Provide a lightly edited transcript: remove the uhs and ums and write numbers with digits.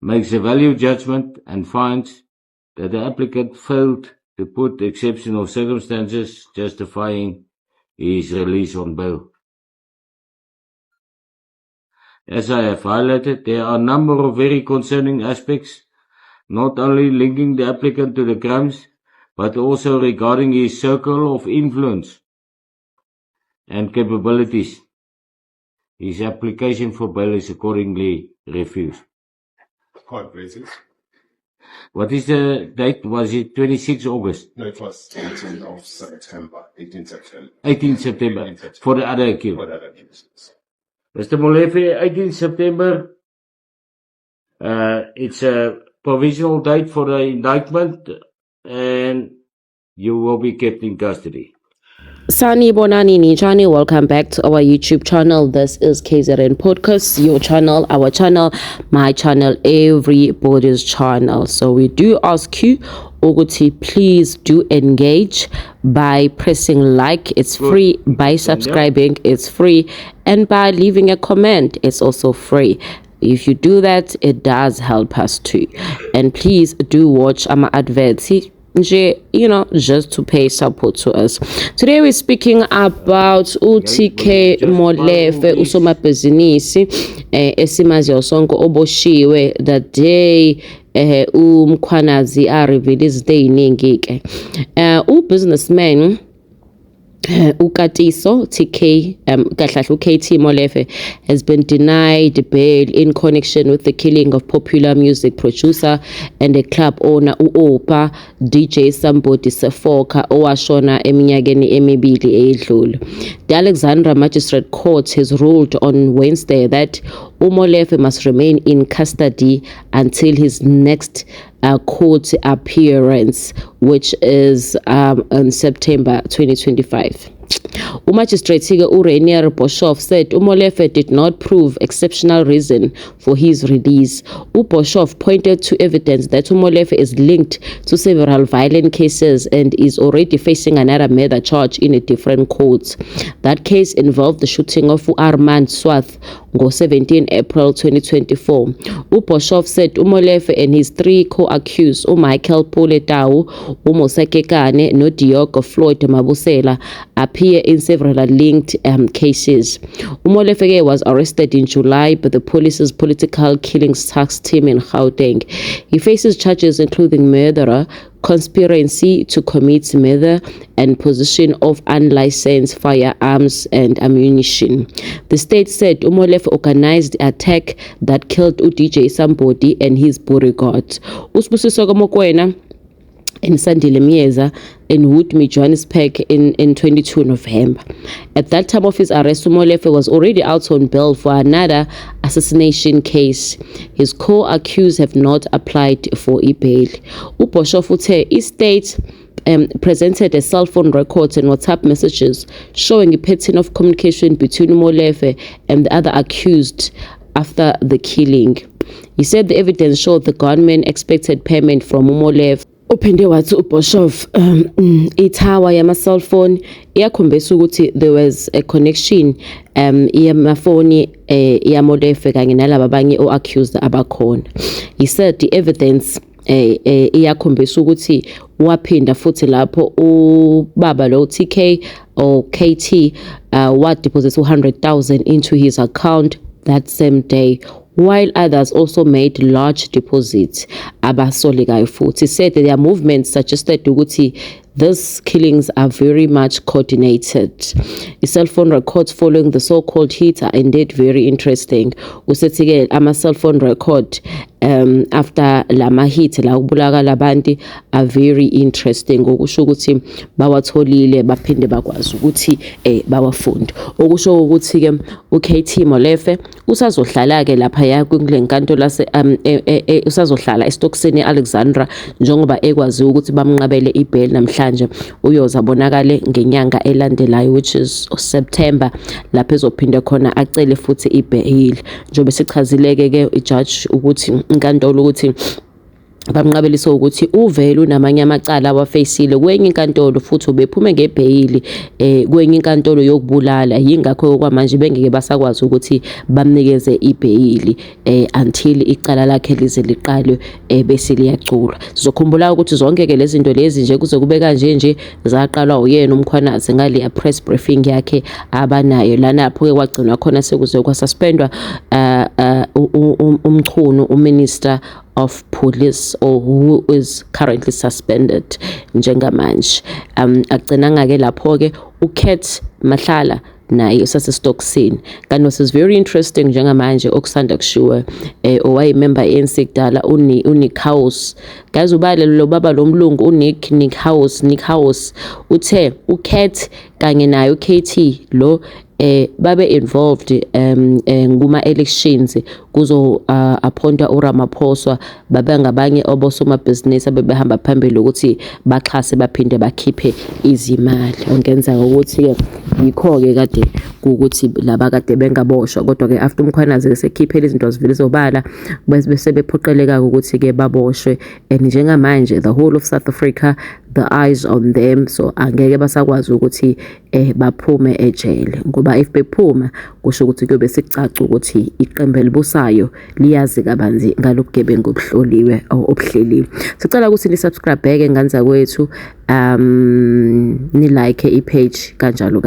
makes a value judgment and finds that the applicant failed to put exceptional circumstances justifying his release on bail. As I have highlighted, there are a number of very concerning aspects, not only linking the applicant to the crimes, but also regarding his circle of influence and capabilities. His application for bail is accordingly refused. Court raises. What is the date? Was it 26 August? No, it was 18th of September. 18 September. 18 September. For the other accused. For the other accused. Mr. Molefe, 18 September. It's a provisional date for the indictment, and you will be kept in custody. Sani Bonani Nijani, welcome back to our YouTube channel. This is KZN Podcast, your channel, our channel, my channel, everybody's channel. So we do ask you, Oguti, please do engage by pressing like, it's free, by subscribing, it's free, and by leaving a comment, it's also free. If you do that, it does help us too. And please do watch our adverts, just to pay support to us. Today we're speaking about UTK Molefe usomabhizinisi esimaziyo sonke oboshiwe that day umkhwanazi reveal izinto eziningi ke ubusinessman Ukatiso TK Kahlahlu KT Molefe has been denied bail in connection with the killing of popular music producer and a club owner uOpa DJ Sambodi Sefoka owashona eminyakeni emibili edlule. The Alexandra Magistrate Court has ruled on Wednesday that Molefe must remain in custody until his next court appearance, which is on September 2025. Magistrate Rainier Boshoff said Molefe did not prove exceptional reason for his release. Boshoff pointed to evidence that Molefe is linked to several violent cases and is already facing another murder charge in a different court. That case involved the shooting of Armand Swath on 17 April 2024. Boshoff said Molefe and his three co-accused, Michael Poletau, Mosekekane, no Diogo Floyd Mabusela, appear in several linked cases. Molefe was arrested in July by the police's political killings task team in Gauteng. He faces charges including murder, conspiracy to commit murder, and possession of unlicensed firearms and ammunition. The state said Molefe organized the attack that killed DJ Sambodi and his bodyguard. Usibusiso Mokoena in Sandile Mieza in Woodmead, Johannesburg in 22 November. At that time of his arrest, Molefe was already out on bail for another assassination case. His co-accused have not applied for bail. Boshoff state presented a cell phone records and WhatsApp messages showing a pattern of communication between Molefe and the other accused after the killing. He said the evidence showed the gunman expected payment from Molefe. Uphinde wathi uBoshoff itower yama cell phone iyakhombisa ukuthi there was a connection yamafoni yaMolefe kanye nalabo abanye o-accused abakhona. He said the evidence iyakhombisa ukuthi waphinda futhi lapho ubaba lo TK or KT what deposits 200,000 into his account that same day, while others also made large deposits. Abasolekayo futhi said that their movements suggested ukuthi these killings are very much coordinated. The cell phone records following the so-called hit are indeed very interesting. Usethi-ke ama cell phone record after lama hit la ubulakala abantu are very interesting, okusho ukuthi bawatholile baphinde bakwazi ukuthi bawafunda. Okusho ukuthi ke uKT Molefe usazohlala ke lapha ya kule nkantolo lase usazohlala eStokseni Alexandra njengoba ekwazi ukuthi bamnqabele ibail namhlanje uyoza bonakale ngenyanga elandelayo, which is September, lapho ezophinda khona acele futhi ibail. Njobe sichazileke ke ijudge ukuthi inkantolo ukuthi bamnqabelisa ukuthi uvele unamanye amacala awafacile kwenye inkantolo futhi ubephume ngebhayili kwenye inkantolo yokubulala. Yingakho kwamanje bengeke basakwazi ukuthi bamnikeze ibhayili until icala lakhe lize liqalwe bese liyacula. Sizokhumbula ukuthi zonke ke lezi zinto lezi nje kuze kube kanje nje zaqalwa uyena uMkhwanazi ngale press briefing yakhe abanayo lana lapho ke kwagcinwa khona sekuze kwasuspendwa umchunu uMinister of Police or who is currently suspended njengamanje. Agcina ngake lapho ke uKat Mahlala naye usasestokisini kanti was very interesting njengamanje okusanda kushiwe owayemember ANC kudala uNick House. Guys ubale lo baba lomlungu uNick House uthe uKat kanye naye uKT lo babe involved kuma elections kuzo appointa uRamaphosa babe ngabanye obosoma business abebehamba phambili ukuthi baxhase baphinde bakhiphe izimali. Ongenza ukuthi ke yikho ke kade ukuthi laba kade bengaboshwa kodwa ke after uMkhwanazi esekhiphe izinto zivile zobala bese bephoqeleka ukuthi ke baboshwe njengamanje the whole of South Africa the eyes on them, so angeke basakwazi ukuthi baphume ejele ngoba if bephuma kusho ukuthi kuyobe sikucaca ukuthi iqembu elibusayo liyazi kabanzi ngalobugebengu obuhloliwe obuhleliwe. Sicela ukuthi ni subscribe ke nganza kwethu ni like ipage kanjalo.